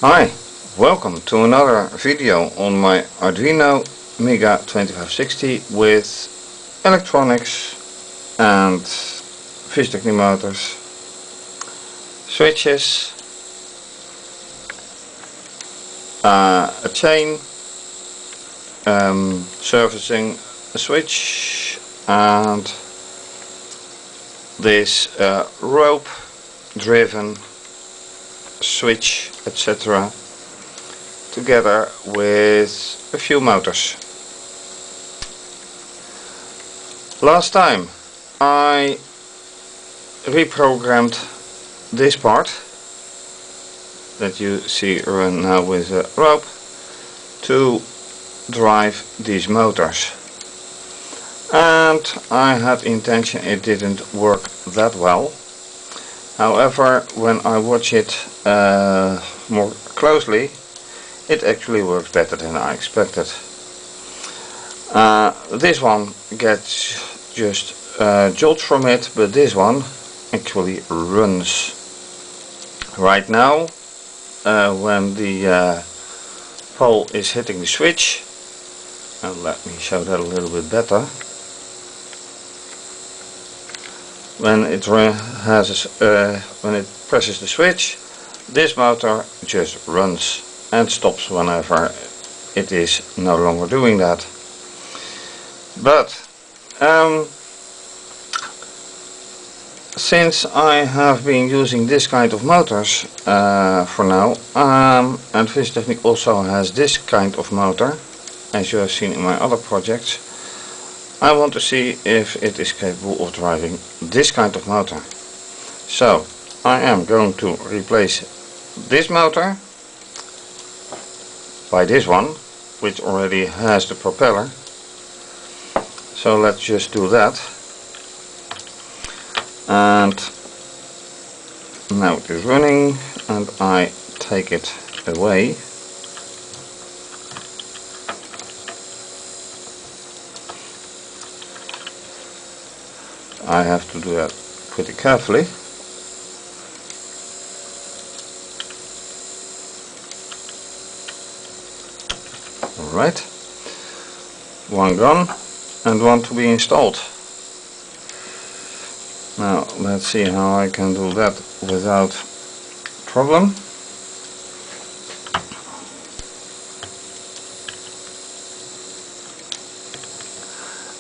Hi, welcome to another video on my Arduino Mega2560 with electronics and fischertechnik motors, switches, a chain, servicing a switch, and this rope driven switch, etc., together with a few motors. Last time I reprogrammed this part that you see run now with a rope to drive these motors, and I had intention it didn't work that well. However, when I watch it more closely, it actually works better than I expected. This one gets just jolts from it, but this one actually runs. Right now, when the pole is hitting the switch, and let me show that a little bit better. When it presses the switch, this motor just runs and stops whenever it is no longer doing that. But since I have been using this kind of motors for now, and fischertechnik also has this kind of motor, as you have seen in my other projects, I want to see if it is capable of driving this kind of motor. So I am going to replace this motor by this one, which already has the propeller. So let's just do that. And now it is running, and I take it away. I have to do that pretty carefully. Alright, one gone and one to be installed. Now let's see how I can do that without problem.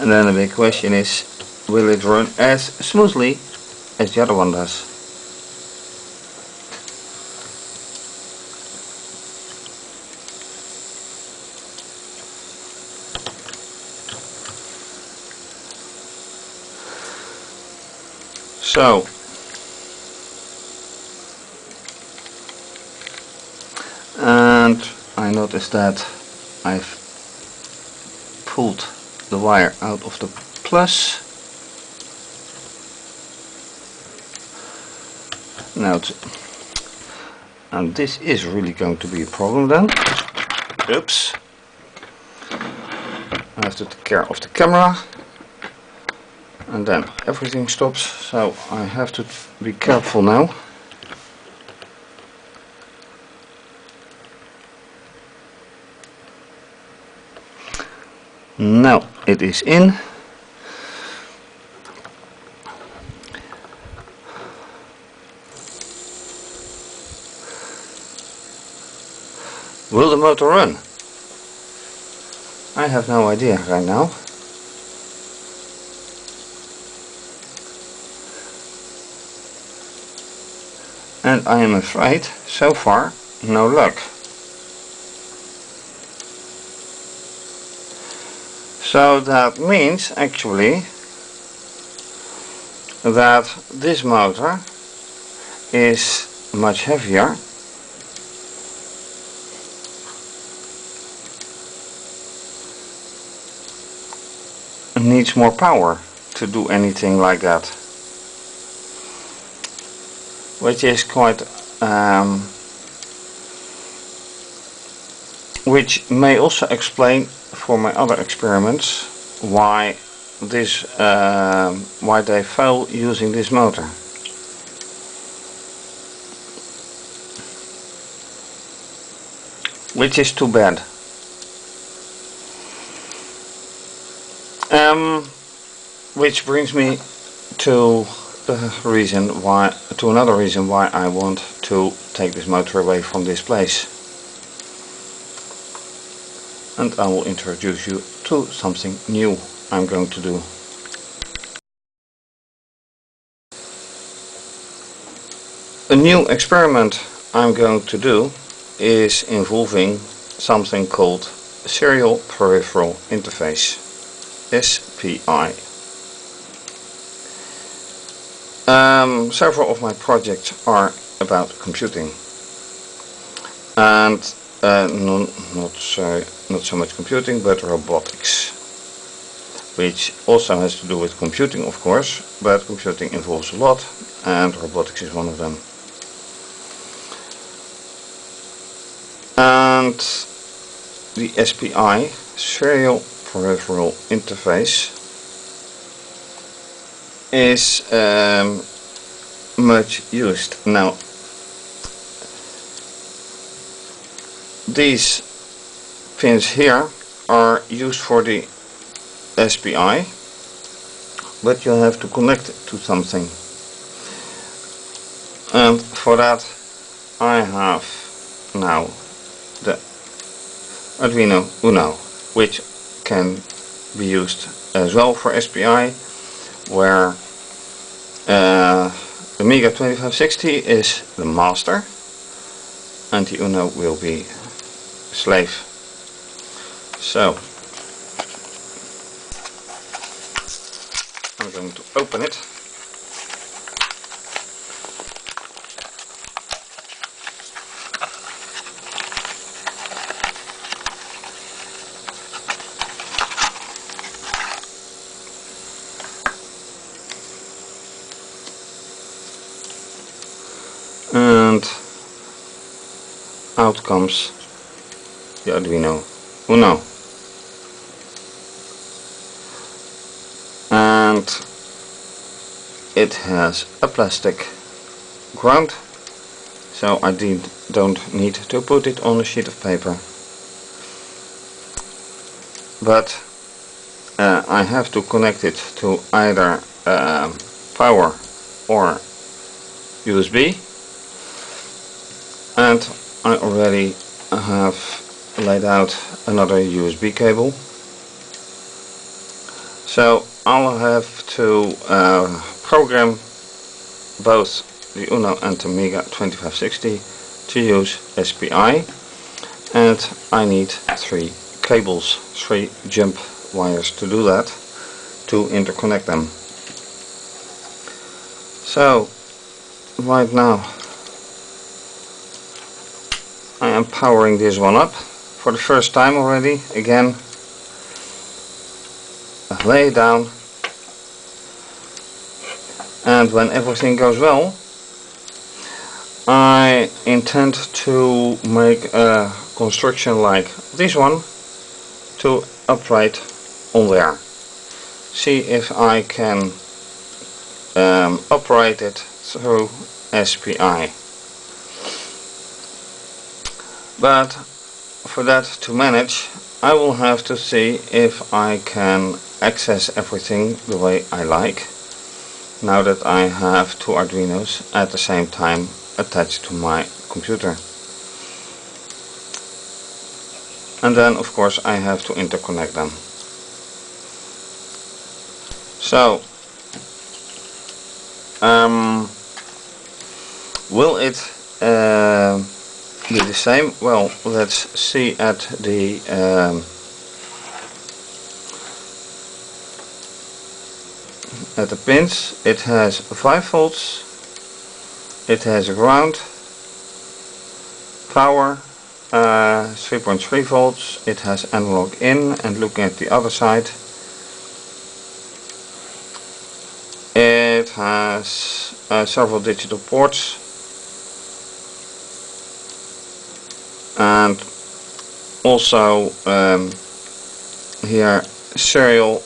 And then the big question is, will it run as smoothly as the other one does? So and I noticed that I've pulled the wire out of the plus. Now, and this is really going to be a problem then. Oops. I have to take care of the camera, and then everything stops, so I have to be careful now. Now it is in. Will the motor run? I have no idea right now. And I am afraid, so far, no luck. So that means actually that this motor is much heavier and needs more power to do anything like that, which is quite which may also explain for my other experiments why they fail using this motor. which is too bad. Which brings me to another reason why I want to take this motor away from this place. And I will introduce you to something new I'm going to do. A new experiment I'm going to do is involving something called Serial Peripheral Interface, SPI. Several of my projects are about computing, and not so much computing, but robotics, which also has to do with computing, of course, but computing involves a lot, and robotics is one of them. And the SPI, Serial Peripheral Interface, is much used. Now, these pins here are used for the SPI, but you have to connect it to something, and for that I have now the Arduino Uno, which can be used as well for SPI, where the Mega2560 is the master and the Uno will be slave. So I'm going to open it. And out comes the Arduino Uno, and it has a plastic ground, so I don't need to put it on a sheet of paper, but I have to connect it to either power or USB. And I already have laid out another USB cable, so I'll have to program both the Uno and the Mega2560 to use SPI, and I need 3 cables, 3 jump wires to do that, to interconnect them. So right now I am powering this one up for the first time already. Again, I lay it down, and when everything goes well, I intend to make a construction like this one to upright on there. See if I can operate it through SPI. But for that to manage, I will have to see if I can access everything the way I like, now that I have 2 Arduinos at the same time attached to my computer. And then of course I have to interconnect them. So will it be the same? Well, let's see at the pins. It has 5 volts, it has a ground, power 3.3 volts, it has analog in, and looking at the other side, it has several digital ports, and also here serial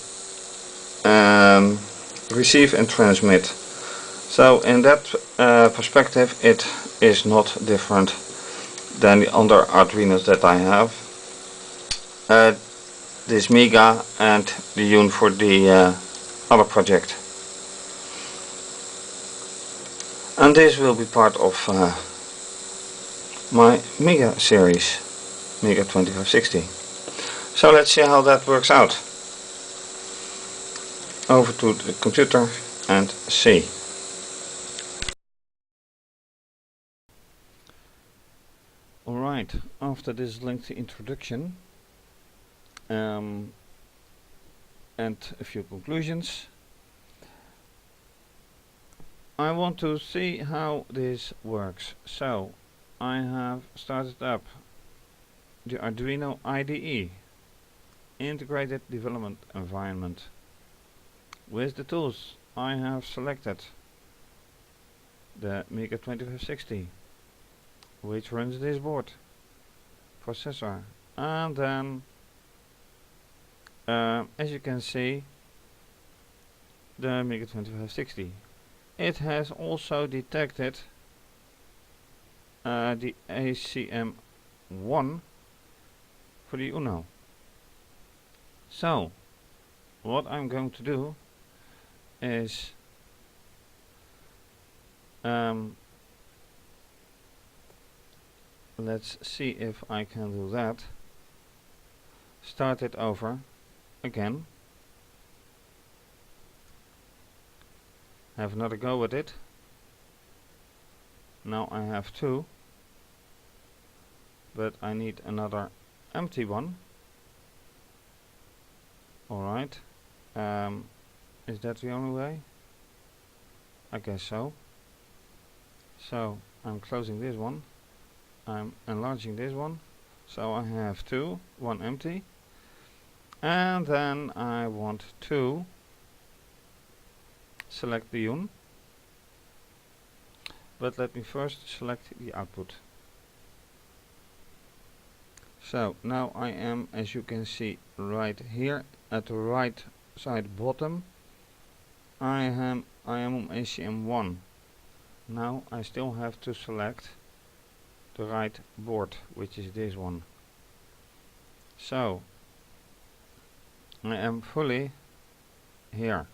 receive and transmit. So in that perspective it is not different than the other Arduinos that I have. This Mega and the Yun for the other project. And this will be part of my Mega series, Mega 2560. So let's see how that works out. Over to the computer and see. Alright, after this lengthy introduction and a few conclusions, I want to see how this works. So I have started up the Arduino IDE, Integrated Development Environment. With the tools I have selected the Mega 2560, which runs this board, processor, and then as you can see, the Mega 2560. It has also detected the ACM1 for the Uno. So what I'm going to do is let's see if I can do that. Start it over again. Have another go with it. Now I have two, but I need another empty one. Alright, is that the only way? I guess so. So I'm closing this one, I'm enlarging this one, so I have two, one empty, and then I want to select the Yun, but let me first select the output. So now I am, as you can see right here at the right side bottom, I am on ACM1. Now I still have to select the right board, which is this one. So I am fully here.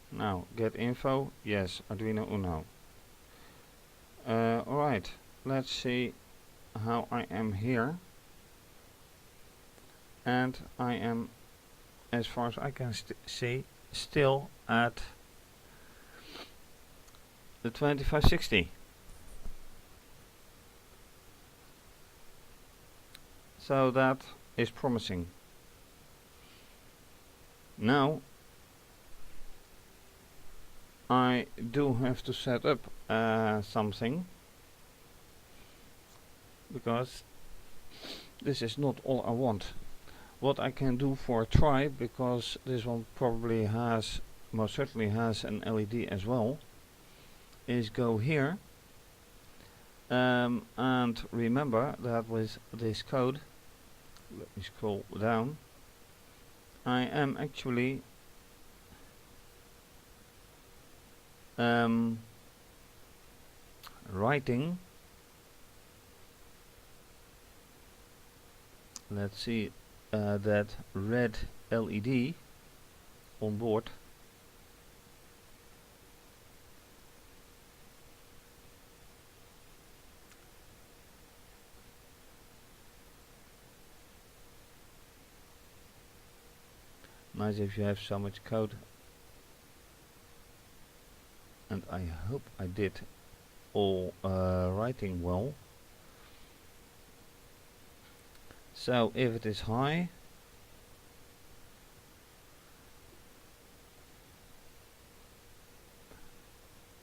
Now get info, yes, Arduino Uno. Alright, let's see how I am here. And I am, as far as I can see, still at the 2560. So that is promising. Now I do have to set up something, because this is not all I want. What I can do for a try, because this one probably has, most certainly has an LED as well, is go here and remember that with this code, let me scroll down, I am actually writing, let's see, that red LED on board. Nice if you have so much code, and I hope I did all writing well. So if it is high,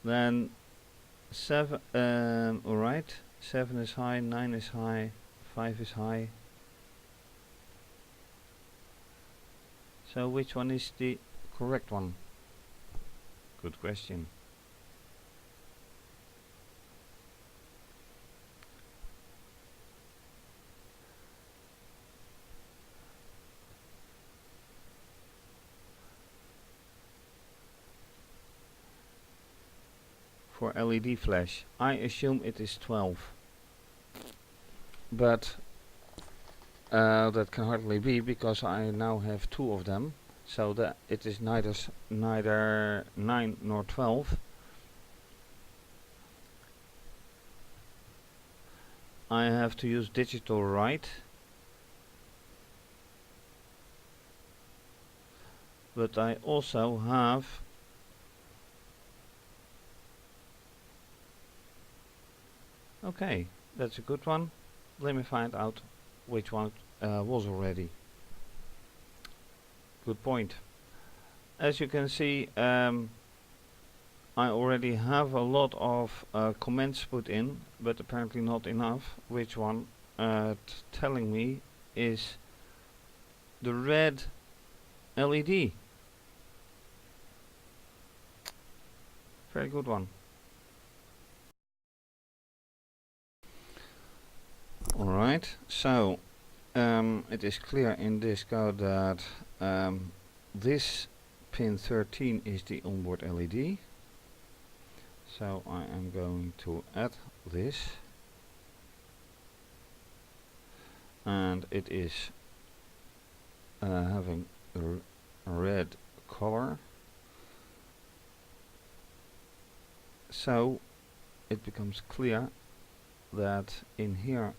then 7, alright, 7 is high, 9 is high, 5 is high. So which one is the correct one? Good question. For LED flash, I assume it is 12. but that can hardly be, because I now have two of them, so that it is neither 9 nor 12. I have to use digital write, but I also have okay, that's a good one. Let me find out which one was already. Good point. As you can see, I already have a lot of comments put in, but apparently not enough. Which one telling me is the red LED. Very good one. Alright, so it is clear in this code that this pin 13 is the onboard LED. So I am going to add this, and it is having a red color, so it becomes clear that in here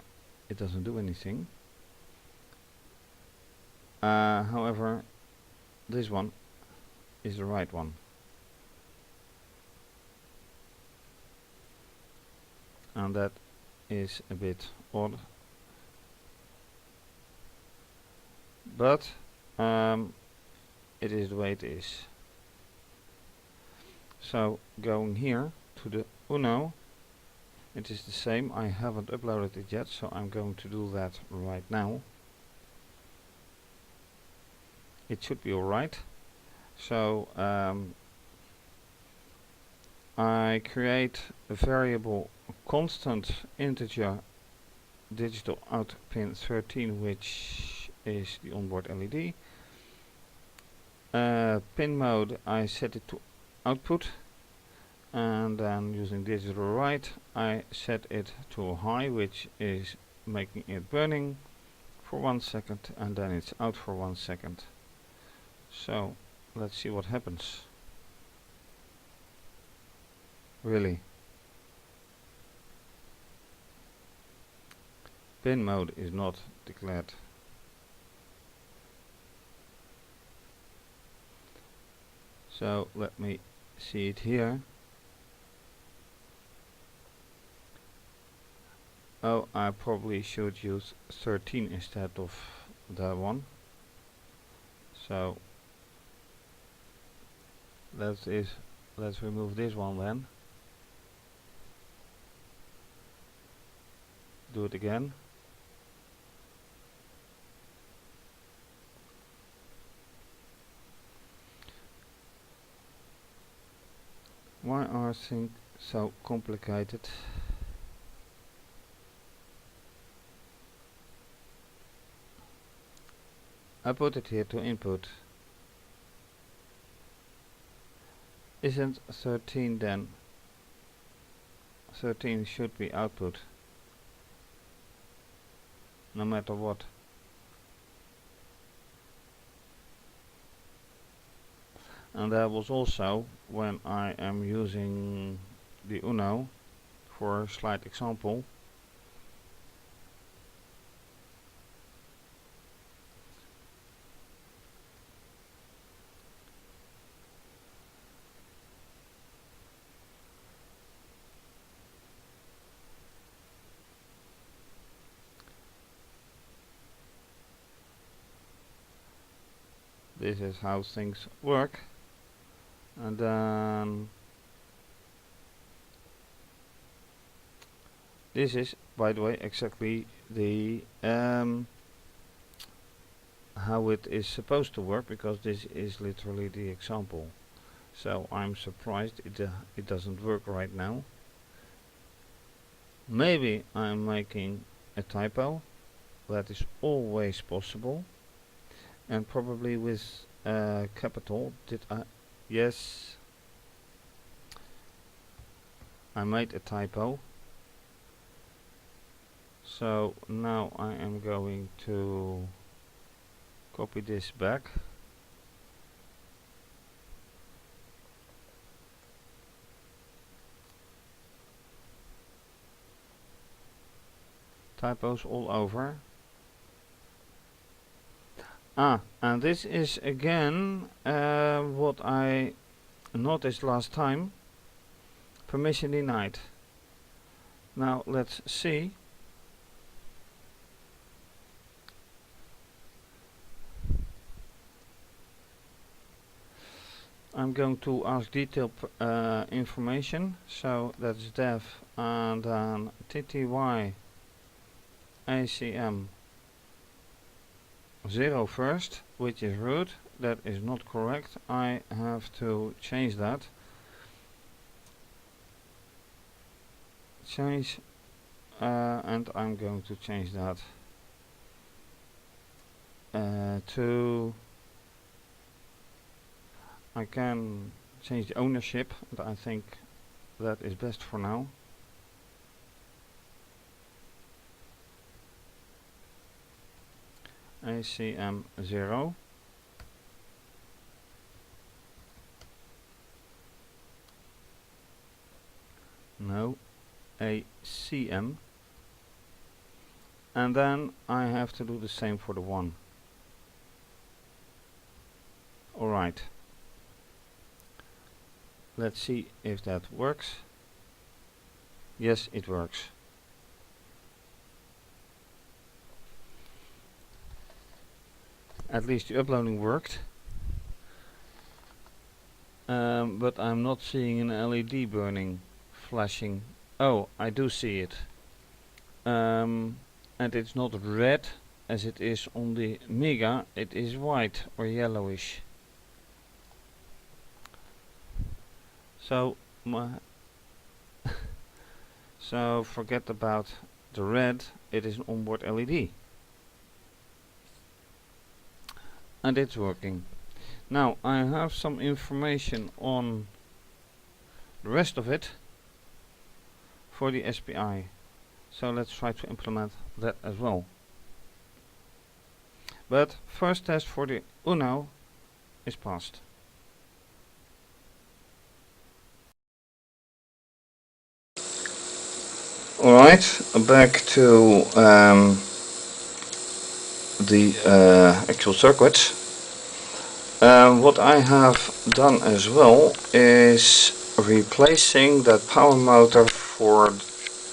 it doesn't do anything. However, this one is the right one, and that is a bit odd, but it is the way it is. So going here to the Uno, it is the same. I haven't uploaded it yet, so I'm going to do that right now. It should be alright. So I create a variable constant integer digital out pin 13, which is the onboard LED. Pin mode, I set it to output, and then using digital write I set it to high, which is making it burning for 1 second, and then it's out for 1 second. So let's see what happens. Really, pin mode is not declared. So let me see it here. Oh, I probably should use 13 instead of that one. So let's remove this one then. Do it again. Why are things so complicated? I put it here to input. Isn't 13 then? 13 should be output, no matter what. And that was also when I am using the Uno for a slight example. This is how things work. And then this is, by the way, exactly the how it is supposed to work, because this is literally the example. So I'm surprised it doesn't work right now. Maybe I'm making a typo. That is always possible. And probably with capital. Yes, I made a typo. So now I am going to copy this back. Typos all over. And this is again what I noticed last time. Permission denied. Now let's see. I'm going to ask detailed information, so that's dev and then tty acm 0 first, which is root. That is not correct. I have to change that. Change and I'm going to change that to, I can change the ownership, but I think that is best for now. ACM 0. No, ACM. And then I have to do the same for the 1. Alright. Let's see if that works. Yes, it works. At least the uploading worked. But I'm not seeing an LED burning, flashing. Oh, I do see it. And it's not red as it is on the Mega, it is white or yellowish. So so forget about the red, it is an onboard LED. And it's working. Now I have some information on the rest of it for the SPI. So let's try to implement that as well. But first test for the Uno is passed. Alright, back to the actual circuits. What I have done as well is replacing that power motor for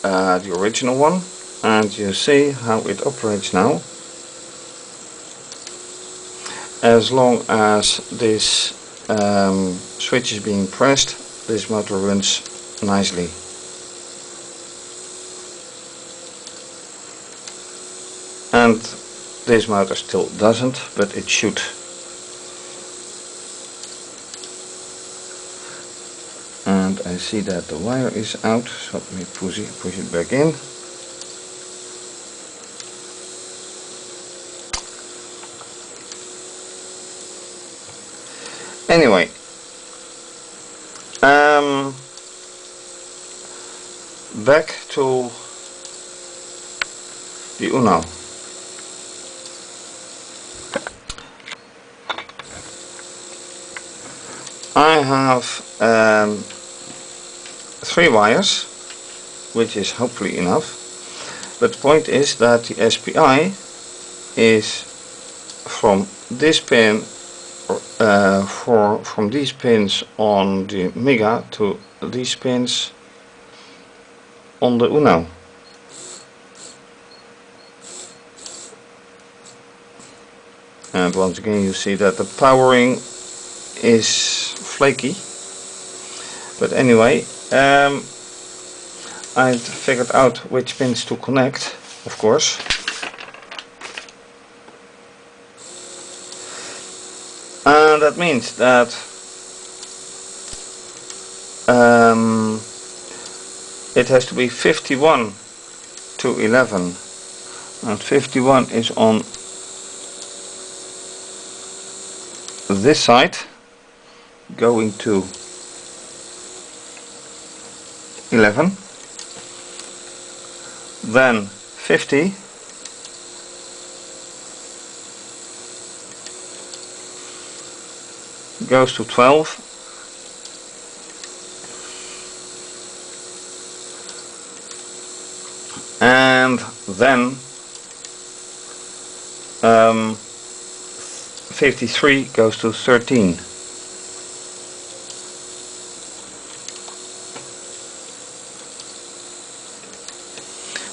the original one, and you see how it operates now. As long as this switch is being pressed, this motor runs nicely. And this motor still doesn't, but it should. And I see that the wire is out, so let me push it back in. Anyway, back to the Uno. I have 3 wires, which is hopefully enough, but the point is that the SPI is from this pin from these pins on the Mega to these pins on the Uno. And once again you see that the powering is flaky, but anyway, I figured out which pins to connect, of course. And that means that it has to be 51 to 11, and 51 is on this side going to 11, then 50 goes to 12, and then 53 goes to 13.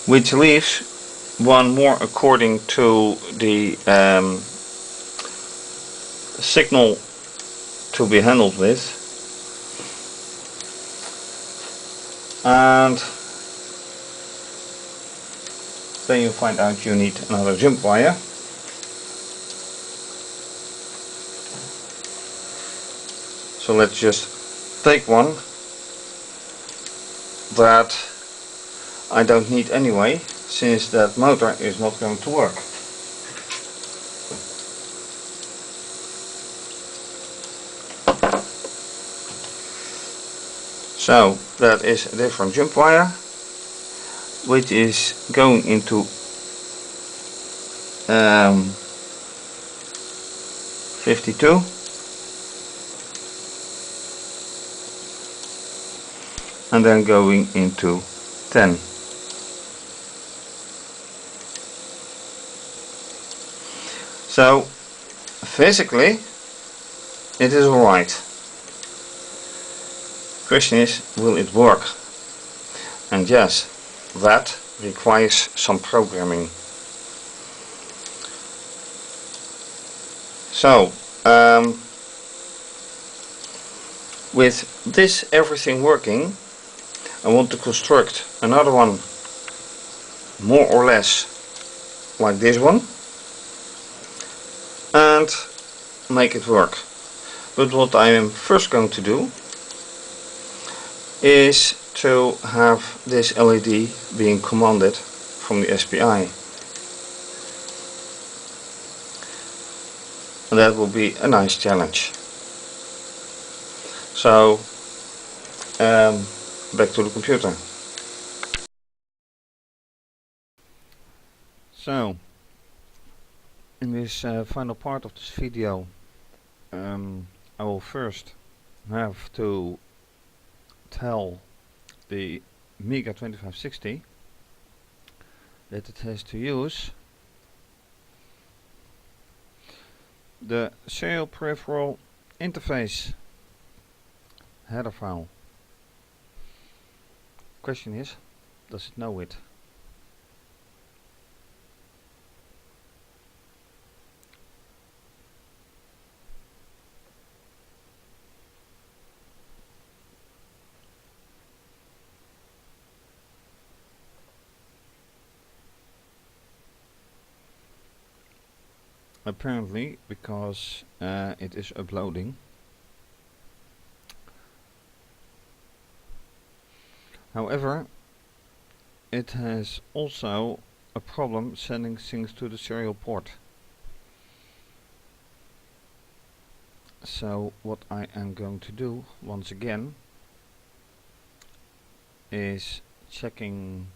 Which leaves one more according to the signal to be handled with, and then you find out you need another jump wire. So let's just take one that I don't need anyway, since that motor is not going to work. So that is a different jump wire, which is going into 52, and then going into 10. So physically it is alright. Question is, will it work? And yes, that requires some programming. So with this everything working, I want to construct another one more or less like this one and make it work. But what I am first going to do is to have this LED being commanded from the SPI. And that will be a nice challenge. So back to the computer. So in this final part of this video, I will first have to tell the Mega2560 that it has to use the serial peripheral interface header file. Question is, does it know it? Apparently, because it is uploading. However, it has also a problem sending things to the serial port. So what I am going to do once again is checking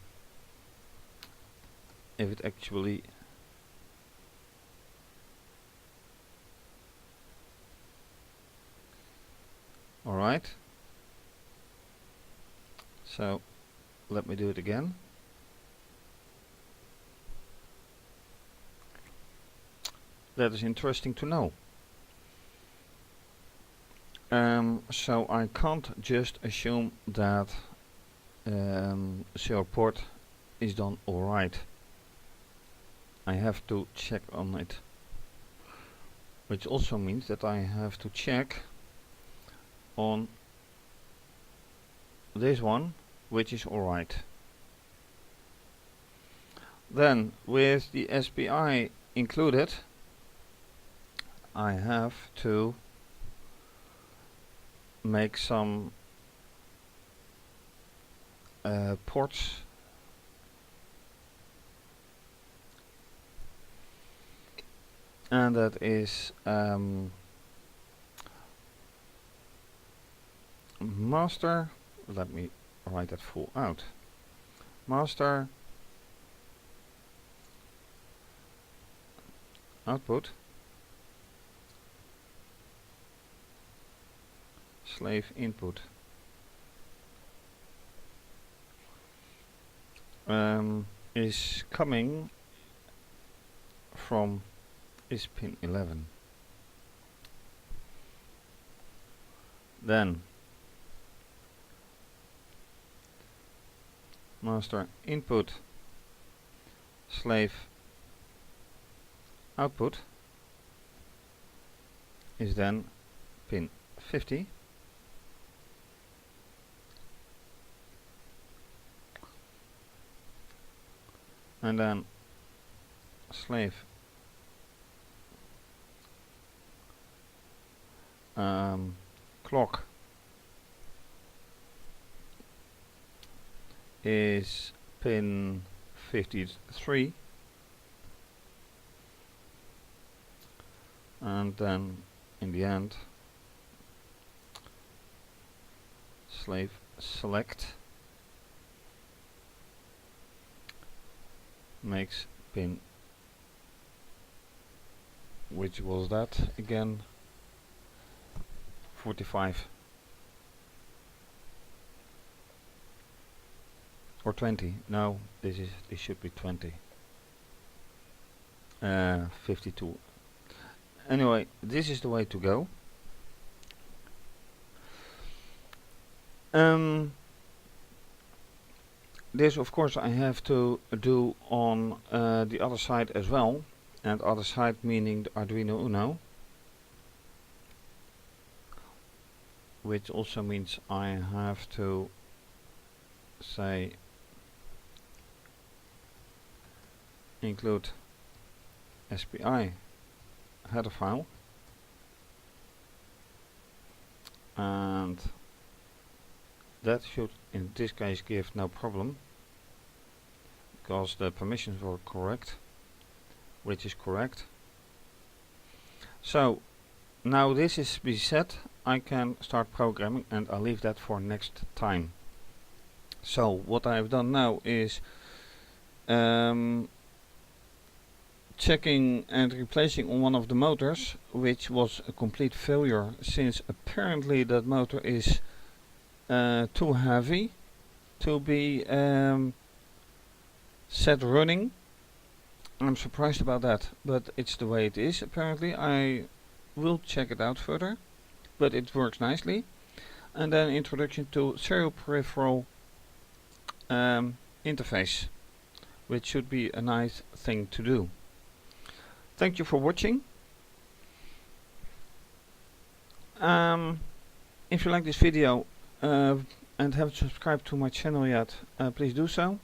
if it actually alright. So let me do it again. That is interesting to know. So I can't just assume that serial port is done alright. I have to check on it, which also means that I have to check on this one, which is alright. Then with the SPI included, I have to make some ports and that is master. Let me write that full out. Master output, slave input. Is coming from is pin 11. Then master input slave output is then pin 50. And then slave clock is pin 53, and then in the end slave select makes pin, which was that again, 45 or 20. No, this should be 20. 52. Anyway, this is the way to go. This of course I have to do on the other side as well, and other side meaning the Arduino Uno, which also means I have to say include SPI header file, and that should in this case give no problem because the permissions were correct, which is correct. So now this is be set, I can start programming, and I'll leave that for next time. So what I've done now is checking and replacing on one of the motors, which was a complete failure since apparently that motor is too heavy to be set running. I'm surprised about that, but it's the way it is apparently. I will check it out further, but it works nicely. And then introduction to serial peripheral interface, which should be a nice thing to do. Thank you for watching. If you like this video and haven't subscribed to my channel yet, please do so.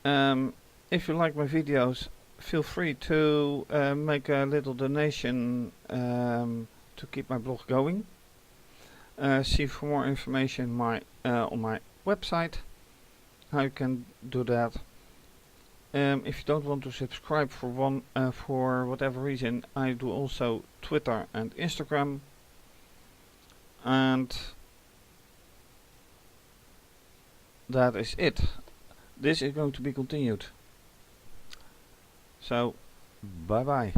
If you like my videos, feel free to make a little donation to keep my blog going. See for more information on my website how you can do that. If you don't want to subscribe for whatever reason, I do also Twitter and Instagram, and that is it. This is going to be continued. So bye bye.